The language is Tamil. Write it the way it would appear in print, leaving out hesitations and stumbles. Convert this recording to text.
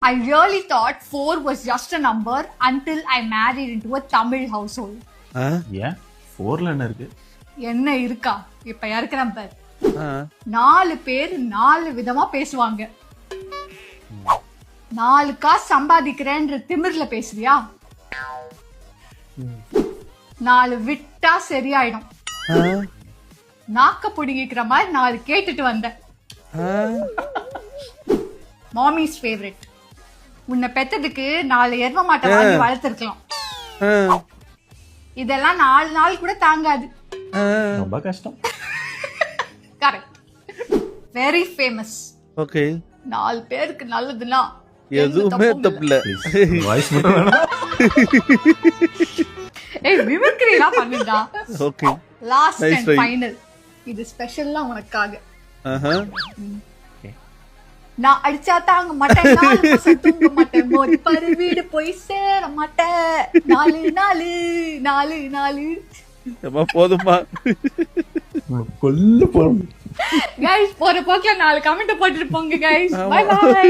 I really thought 4 was just a number until I married into a Tamil household. ஏன் 4ல என்ன இருக்கு? என்ன இருக்கா? இப்ப இருக்கிற நம்பர் 4 பேர் 4 விதமா பேசுவாங்க. 4 காசு சம்பாதிக்கிறேன்ற திமிர்ல பேசுறியா? 4 விட்டா சரியாயிடும். நாக்க புடிங்கிக்கிற மாதிரி 4 கேட்டுட்டு வந்தேன். மாமிஸ் ஃபேவரட். உன்னை பெத்ததுக்கு 4 எரும மாட்டை வாங்கி வளர்த்திருக்கலாம். இதெல்லாம் 4 நாள் கூட தாங்காது. ரொம்ப கஷ்டம். கரெக்ட். Very famous. ஓகே. 4 பேருக்கு நல்லதுன்னா எதுவுமே தப்பில்ல. வாய்ஸ் மட்டும் வேணாம். ஏய் மிமிக்ரிலாம் பண்ணுடா. ஓகே. Last and final. இது ஸ்பெஷல்லா உனக்காக. நான் அடிச்சா தாங்க மாட்டேன், 4 மாசம் தூங்க மாட்டேன், மோதி பாரு வீடு போய் சேர மாட்டேன், 4 நாலு 4 4. அம்மா போதுமா? கொல்ல போறோம். கைஸ் போற போக்குல 4 கமெண்ட் போட்டுட்டு போங்க கைஸ். By by.